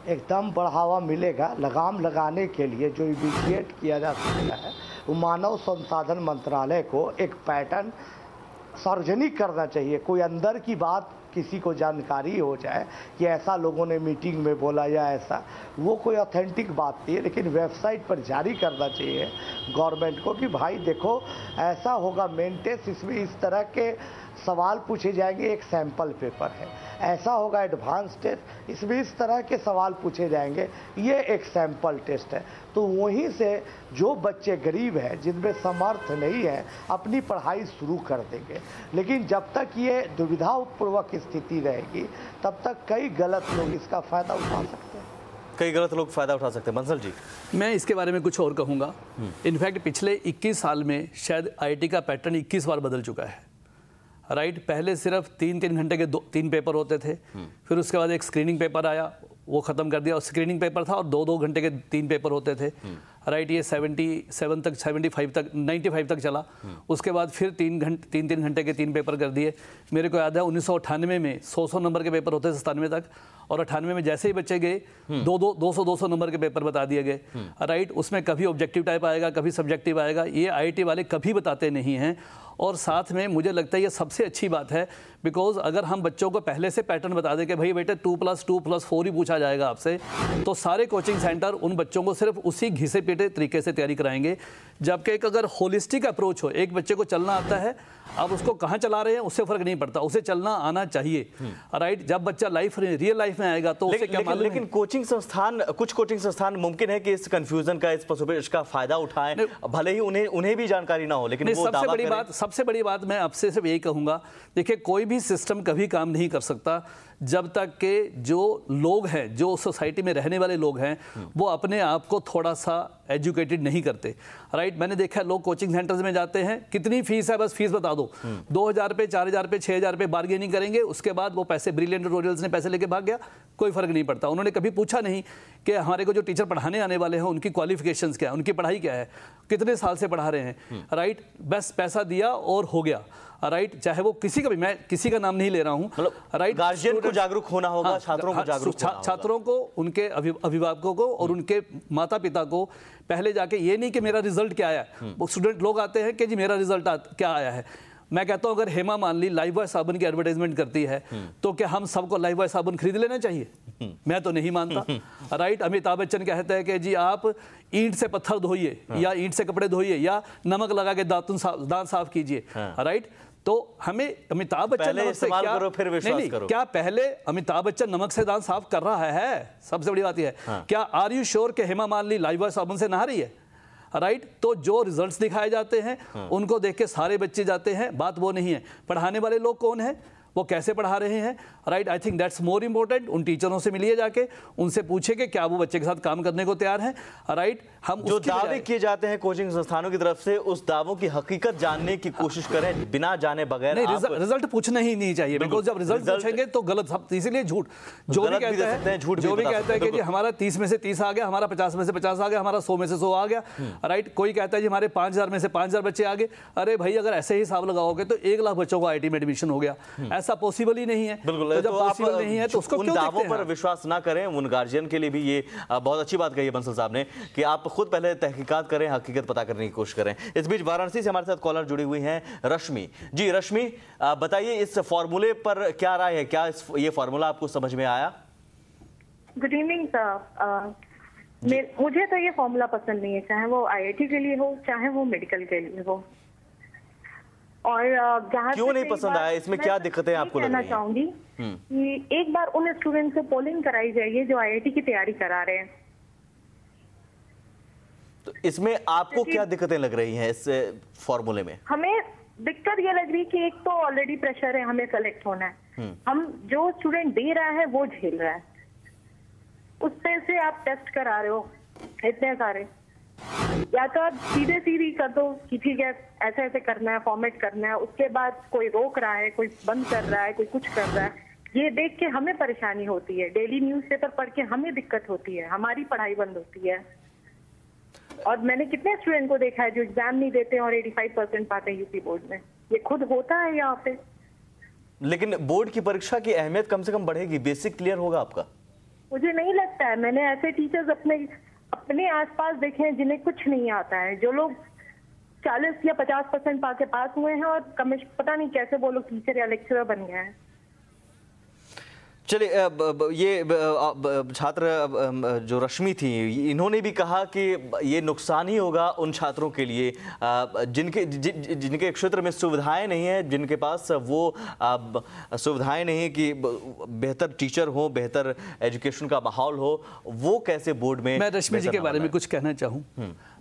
एकदम बढ़ावा मिलेगा। लगाम लगाने के लिए जो इनिशिएट किया जा सकता है वो मानव संसाधन मंत्रालय को एक पैटर्न सार्वजनिक करना चाहिए। कोई अंदर की बात किसी को जानकारी हो जाए कि ऐसा लोगों ने मीटिंग में बोला या ऐसा, वो कोई ऑथेंटिक बात नहीं है, लेकिन वेबसाइट पर जारी करना चाहिए गवर्नमेंट को कि भाई देखो ऐसा होगा मेन टेस्ट, इसमें इस तरह के सवाल पूछे जाएंगे, एक सैंपल पेपर है। ऐसा होगा एडवांस टेस्ट, इसमें इस तरह के सवाल पूछे जाएंगे, ये एक सैंपल टेस्ट है। तो वहीं से जो बच्चे गरीब हैं, जिनमें समर्थ नहीं है, अपनी पढ़ाई शुरू कर देंगे। लेकिन जब तक ये दुविधापूर्वक स्थिति रहेगी तब तक कई गलत लोग इसका फ़ायदा उठा सकते हैं। कई गलत लोग फ़ायदा उठा सकते हैं। बंसल जी, मैं इसके बारे में कुछ और कहूँगा। इनफैक्ट पिछले 21 साल में शायद IIT का पैटर्न 21 बार बदल चुका है। राइट, पहले सिर्फ 3-3 घंटे के 3 पेपर होते थे, फिर उसके बाद एक स्क्रीनिंग पेपर आया, वो ख़त्म कर दिया, और स्क्रीनिंग पेपर था और 2-2 घंटे के 3 पेपर होते थे। राइट, ये 77 तक 75 तक 95 तक चला। उसके बाद फिर 3-3 घंटे के 3 पेपर कर दिए। मेरे को याद है 1998 में 100 नंबर के पेपर होते थे 97 तक, और 98 में जैसे ही बच्चे गए 200 नंबर के पेपर बता दिए गए। राइट, उसमें कभी ऑब्जेक्टिव टाइप आएगा, कभी सब्जेक्टिव आएगा, ये IIT वाले कभी बताते नहीं हैं। और साथ में मुझे लगता है ये सबसे अच्छी बात है, बिकॉज अगर हम बच्चों को पहले से पैटर्न बता दें कि भाई बेटे 2+2+4 ही पूछा जाएगा आपसे, तो सारे कोचिंग सेंटर उन बच्चों को सिर्फ उसी घिसे पीटे तरीके से तैयारी कराएंगे। जबकि एक अगर होलिस्टिक अप्रोच हो, एक बच्चे को चलना आता है, अब उसको कहाँ चला रहे हैं उससे फर्क नहीं पड़ता, उसे चलना आना चाहिए। राइट, जब बच्चा रियल लाइफ में आएगा तो उसे क्या मालूम है। लेकिन कोचिंग संस्थान, कुछ कोचिंग संस्थान मुमकिन है कि इस कंफ्यूजन का, इस पसोपेश का फायदा उठाएं, भले ही उन्हें भी जानकारी ना हो, लेकिन वो सबसे बड़ी बात मैं आपसे सिर्फ यही कहूंगा, देखिए कोई भी सिस्टम कभी काम नहीं कर सकता जब तक के जो लोग हैं, जो सोसाइटी में रहने वाले लोग हैं, वो अपने आप को थोड़ा सा एजुकेटेड नहीं करते। राइट, मैंने देखा है लोग कोचिंग सेंटर्स में जाते हैं, कितनी फीस है बस फीस बता दो, 2000 रुपये, 4000 रुपये, 6000 रुपये बार्गेनिंग करेंगे, उसके बाद वो पैसे ब्रिलियंट ट्यूटोरियल्स ने पैसे लेके भाग गया, कोई फर्क नहीं पड़ता। उन्होंने कभी पूछा नहीं कि हमारे को जो टीचर पढ़ाने आने वाले हैं उनकी क्वालिफिकेशंस क्या है, उनकी पढ़ाई क्या है, कितने साल से पढ़ा रहे हैं। राइट, बस पैसा दिया और हो गया। राइट, चाहे वो किसी का भी, मैं किसी का नाम नहीं ले रहा हूं। राइट, गार्जियन को जागरूक होना होगा, छात्रों को जागरूक होना होगा, छात्रों को, उनके अभिभावकों को और उनके माता पिता को पहले जाके, ये नहीं कि मेरा रिजल्ट क्या आया, वो स्टूडेंट लोग आते हैं कि जी मेरा रिजल्ट क्या आया है। मैं कहता हूं अगर हेमा मालिनी लाइफ बॉय साबुन की एडवर्टाइजमेंट करती है तो क्या हम सबको लाइफ बॉय साबुन खरीद लेना चाहिए? मैं तो नहीं मानता। राइट, अमिताभ बच्चन कहते हैं कि जी आप ईंट से पत्थर धोइए या ईंट से कपड़े धोइए या नमक लगा के दांत साफ कीजिए। राइट, तो हमें अमिताभ बच्चन नमक से क्या पहले अमिताभ बच्चन नमक से दांत साफ कर रहा है? सबसे बड़ी बात यह है, क्या आर यू श्योर कि हेमा मालिनी लाइफ बॉय साबुन से नहा रही है? राइट, तो जो रिजल्ट्स दिखाए जाते हैं उनको देख के सारे बच्चे जाते हैं, बात वो नहीं है। पढ़ाने वाले लोग कौन है, वो कैसे पढ़ा रहे हैं? Right, I think that's more important. उन टीचरों से मिलिए जाके, उनसे पूछे कि क्या वो बच्चे के साथ काम करने को तैयार हैं। राइट, हम जो दावे किए जाते हैं कोचिंग संस्थानों की तरफ से, उस दावों की हकीकत जानने की कोशिश करें बिना जाने बगैर। रिजल्ट पूछना ही नहीं चाहिए, बिकॉज जब रिजल्ट पूछेंगे तो गलत, इसीलिए झूठ जो भी कहता है कि जी हमारा 30 में से 30 आ गया, हमारा 50 में से 50 आ गया, हमारा 100 में से 100 आ गया। राइट, कोई कहता है जी हमारे 5000 में से 5000 बच्चे आ गए। अरे भाई, अगर ऐसे ही हिसाब लगाओगे तो 1 लाख बच्चों को IIT में एडमिशन हो गया, ऐसा पॉसिबल ही नहीं है। बिल्कुल, तो जब पॉसिबल नहीं है तो उसको उन दावों पर विश्वास ना करें। उन गार्जियन के लिए भी ये बहुत अच्छी बात कही है बंसल साहब ने कि आप खुद पहले तहकीकात करें, हकीकत पता करने की कोशिश करें। इस बीच वाराणसी से हमारे साथ कॉलर जुड़ी हुई हैं रश्मि जी। रश्मि, बताइए इस फॉर्मूले पर क्या राय है, क्या ये फॉर्मूला आपको समझ में आया? Good evening sir. मुझे तो ये फॉर्मूला पसंद नहीं है, चाहे वो IIT के लिए हो चाहे वो मेडिकल के लिए हो। और क्यों नहीं पसंद आया, इसमें क्या दिक्कतें आपको लग रही हैं? कहना चाहूंगी कि एक बार उन स्टूडेंट से पोलिंग कराई जाइए जो IIT की तैयारी करा रहे हैं। तो इसमें आपको क्या दिक्कतें लग रही हैं इस फॉर्मूले में? हमें दिक्कत ये लग रही कि एक तो ऑलरेडी प्रेशर है, हमें सेलेक्ट होना है, हम जो स्टूडेंट दे रहा है वो झेल रहा है, उस पे से आप टेस्ट करा रहे हो इतने सारे। या तो आप सीधे कर दो कि ठीक है ऐसे ऐसे करना है, फॉर्मेट करना है, उसके बाद कोई रोक रहा है, कोई बंद कर रहा है, कोई कुछ कर रहा है, ये देख के हमें परेशानी होती है। डेली न्यूज़पेपर पढ़ के हमें दिक्कत होती है, हमारी पढ़ाई बंद होती है। और मैंने कितने स्टूडेंट को देखा है जो एग्जाम नहीं देते और 85% पाते हैं यूपी बोर्ड में। ये खुद होता है यहाँ पे। लेकिन बोर्ड की परीक्षा की अहमियत कम से कम बढ़ेगी, बेसिक क्लियर होगा आपका। मुझे नहीं लगता है। मैंने ऐसे टीचर्स अपने आसपास देखे हैं जिन्हें कुछ नहीं आता है, जो लोग 40 या 50% पाके पास हुए हैं और पता नहीं कैसे वो लोग टीचर या लेक्चरर बन गए हैं। चलिए, ये छात्र जो रश्मि थी, इन्होंने भी कहा कि ये नुकसान ही होगा उन छात्रों के लिए जिनके क्षेत्र में सुविधाएं नहीं है, जिनके पास वो सुविधाएं नहीं है कि बेहतर टीचर हो, बेहतर एजुकेशन का माहौल हो, वो कैसे बोर्ड में। मैं रश्मि जी के बारे में कुछ कहना चाहूँ।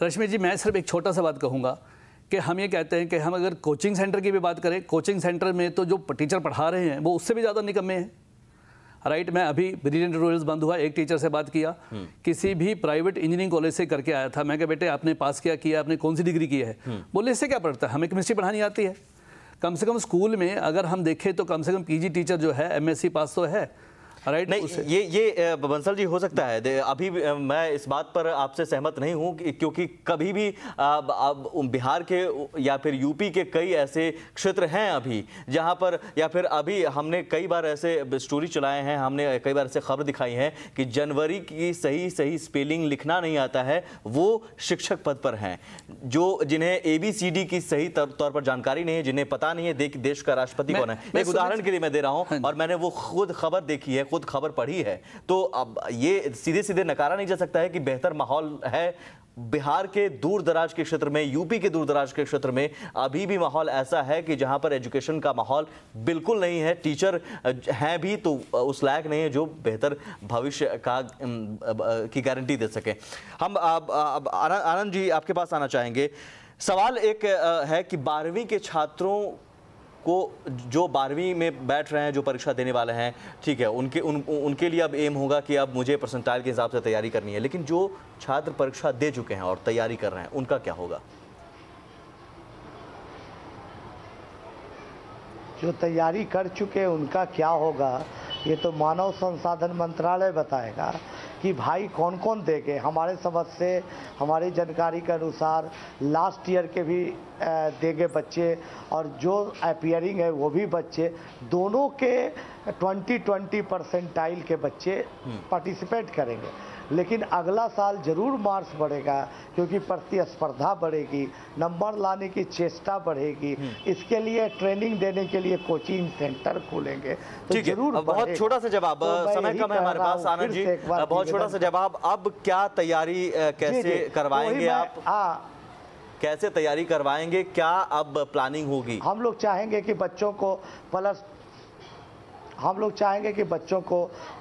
रश्मि जी, मैं सिर्फ एक छोटा सा बात कहूँगा कि हम ये कहते हैं कि हम अगर कोचिंग सेंटर की भी बात करें, कोचिंग सेंटर में तो जो टीचर पढ़ा रहे हैं वो उससे भी ज़्यादा निकम्मे हैं। राइट, मैं अभी ब्रिलियंट ट्यूटोरियल्स बंद हुआ, एक टीचर से बात किया, किसी भी प्राइवेट इंजीनियरिंग कॉलेज से करके आया था। मैं कहा बेटे आपने पास किया आपने कौन सी डिग्री की है? बोले इससे क्या पढ़ता है, हमें केमिस्ट्री पढ़ानी आती है। कम से कम स्कूल में अगर हम देखें तो कम से कम पीजी टीचर जो है एमएससी पास तो है। राइट, नहीं, ये बंसल जी हो सकता है। अभी मैं इस बात पर आपसे सहमत नहीं हूं क्योंकि कभी भी बिहार के या फिर यूपी के कई ऐसे क्षेत्र हैं अभी जहां पर, या फिर अभी हमने कई बार ऐसे स्टोरी चलाए हैं, हमने कई बार ऐसे खबर दिखाई है कि जनवरी की सही स्पेलिंग लिखना नहीं आता है, वो शिक्षक पद पर हैं, जिन्हें ABCD की सही तौर पर जानकारी नहीं है, जिन्हें पता नहीं है देश का राष्ट्रपति कौन है। एक उदाहरण के लिए मैं दे रहा हूं, और मैंने वो खुद खबर देखी है, खुद खबर पढ़ी है। तो अब ये सीधे नकारा नहीं जा सकता है कि बेहतर माहौल है बिहार के दूर दराज के क्षेत्र में, यूपी के दूर दराज के क्षेत्र में अभी भी माहौल ऐसा है कि जहां पर एजुकेशन का माहौल बिल्कुल नहीं है, टीचर हैं भी तो उस लायक नहीं है जो बेहतर भविष्य की गारंटी दे सके। हम आनंद जी आपके पास आना चाहेंगे। सवाल एक है कि 12वीं के छात्रों को, जो 12वीं में बैठ रहे हैं, जो परीक्षा देने वाले हैं, ठीक है, उनके लिए अब एम होगा कि अब मुझे परसेंटाइल के हिसाब से तैयारी करनी है, लेकिन जो छात्र परीक्षा दे चुके हैं और तैयारी कर रहे हैं उनका क्या होगा? जो तैयारी कर चुके हैं उनका क्या होगा, ये तो मानव संसाधन मंत्रालय बताएगा कि भाई कौन कौन देंगे। हमारे समझ से, हमारी जानकारी के अनुसार लास्ट ईयर के भी देंगे बच्चे, और जो अपीयरिंग है वो भी बच्चे, दोनों के 20 परसेंटाइल के बच्चे पार्टिसिपेट करेंगे। लेकिन अगला साल जरूर मार्क्स बढ़ेगा क्योंकि प्रतिस्पर्धा बढ़ेगी, नंबर लाने की चेष्टा बढ़ेगी। इसके लिए ट्रेनिंग देने के लिए कोचिंग सेंटर खोलेंगे तो जरूर। बहुत छोटा सा जवाब, समय कम है हमारे पास आनंद जी, बहुत छोटा सा जवाब। अब क्या तैयारी कैसे करवाएंगे आप? कैसे तैयारी करवाएंगे, क्या अब प्लानिंग होगी? हम लोग चाहेंगे कि बच्चों को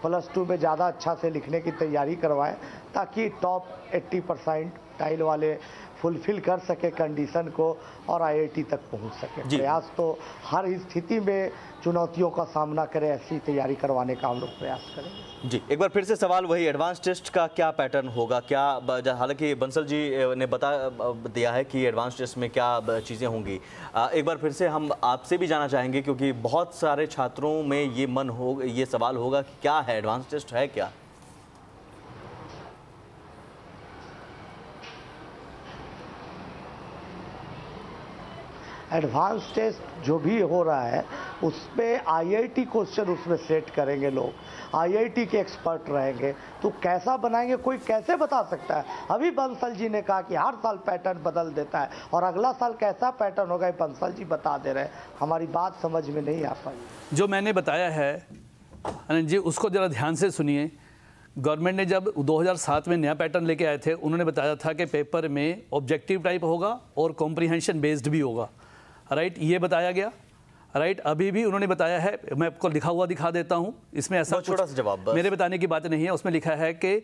+2 में ज़्यादा अच्छा से लिखने की तैयारी करवाएं ताकि टॉप 80% टाइल वाले फुलफिल कर सके कंडीशन को और IIT तक पहुंच सके। प्रयास तो हर स्थिति में चुनौतियों का सामना करें, ऐसी तैयारी करवाने का हम लोग प्रयास करेंगे। जी, एक बार फिर से सवाल वही, एडवांस टेस्ट का क्या पैटर्न होगा? क्या, हालांकि बंसल जी ने बता दिया है कि एडवांस टेस्ट में क्या चीज़ें होंगी, एक बार फिर से हम आपसे भी जानना चाहेंगे क्योंकि बहुत सारे छात्रों में ये सवाल होगा कि क्या है एडवांस टेस्ट, है क्या? एडवांस टेस्ट जो भी हो रहा है उसमें IIT क्वेश्चन उसमें सेट करेंगे लोग, IIT के एक्सपर्ट रहेंगे। तो कैसा बनाएंगे, कोई कैसे बता सकता है? अभी बंसल जी ने कहा कि हर साल पैटर्न बदल देता है और अगला साल कैसा पैटर्न होगा बंसल जी बता दे रहे हैं। हमारी बात समझ में नहीं आ पाई। जो मैंने बताया है अनंत जी, उसको ज़रा ध्यान से सुनिए। गवर्नमेंट ने जब 2007 में नया पैटर्न लेके आए थे, उन्होंने बताया था कि पेपर में ऑब्जेक्टिव टाइप होगा और कॉम्प्रीहेंशन बेस्ड भी होगा। राइट, ये बताया गया। राइट, अभी भी उन्होंने बताया है, मैं आपको लिखा हुआ दिखा देता हूं, इसमें ऐसा छोटा सा जवाब मेरे बताने की बात नहीं है। उसमें लिखा है कि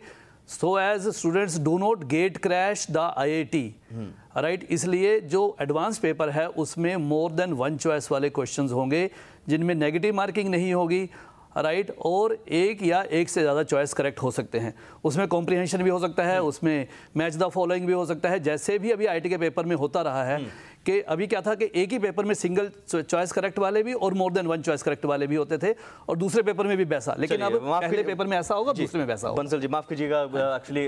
so as students do not get crash the IIT। Right, इसलिए जो एडवांस पेपर है उसमें मोर देन 1 चॉइस वाले क्वेश्चंस होंगे जिनमें नेगेटिव मार्किंग नहीं होगी। राइट, और एक या एक से ज़्यादा चॉइस करेक्ट हो सकते हैं। उसमें कॉम्प्रीहेंशन भी हो सकता है, उसमें मैच द फॉलोइंग भी हो सकता है, जैसे भी अभी IIT के पेपर में होता रहा है कि अभी क्या था कि एक ही पेपर में सिंगल चॉइस करेक्ट वाले भी और more than one choice correct वाले भी होते थे, और दूसरे पेपर में भी वैसा, लेकिन अब पहले पेपर में ऐसा होगा, दूसरे में वैसा होगा। बंसल जी माफ कीजिएगा, एक्चुअली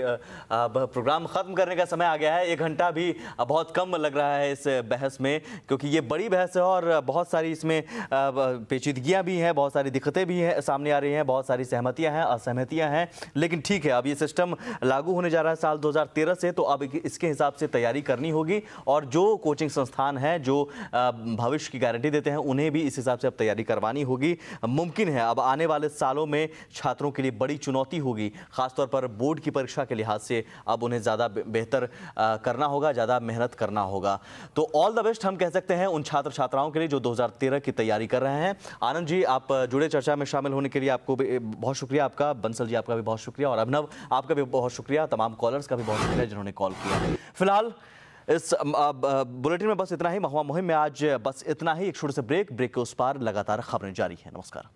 प्रोग्राम खत्म करने का समय आ गया है। 1 घंटा भी बहुत कम लग रहा है इस बहस में, क्योंकि ये बड़ी बहस है और बहुत सारी इसमें पेचीदगियां भी हैं, बहुत सारी दिक्कतें भी हैं, सामने आ रही हैं, बहुत सारी सहमतियां हैं, असहमतियां हैं। लेकिन ठीक है, अब ये सिस्टम लागू होने जा रहा है साल 2013 से, तो अब इसके हिसाब से तैयारी करनी होगी, और जो कोचिंग संस्थान हैं जो भविष्य की गारंटी देते हैं उन्हें भी इस हिसाब से अब तैयारी करवानी होगी। मुमकिन है अब आने वाले सालों में छात्रों के लिए बड़ी चुनौती होगी, खासतौर पर बोर्ड की परीक्षा के लिहाज से अब उन्हें ज़्यादा बेहतर करना होगा, ज़्यादा मेहनत करना होगा। तो ऑल द बेस्ट हम कह सकते हैं उन छात्र छात्राओं के लिए जो 2013 की तैयारी कर रहे हैं। आनंद जी, आप जुड़े चर्चा में शामिल होने के लिए आपको भी बहुत शुक्रिया आपका, बंसल जी आपका भी बहुत शुक्रिया, और अभिनव आपका भी बहुत शुक्रिया, तमाम कॉलर्स का भी बहुत शुक्रिया जिन्होंने कॉल किया। फिलहाल इस बुलेटिन में बस इतना ही। महुआ मुहिम में आज बस इतना ही। एक छोटे से ब्रेक के उस पार लगातार खबरें जारी हैं। नमस्कार।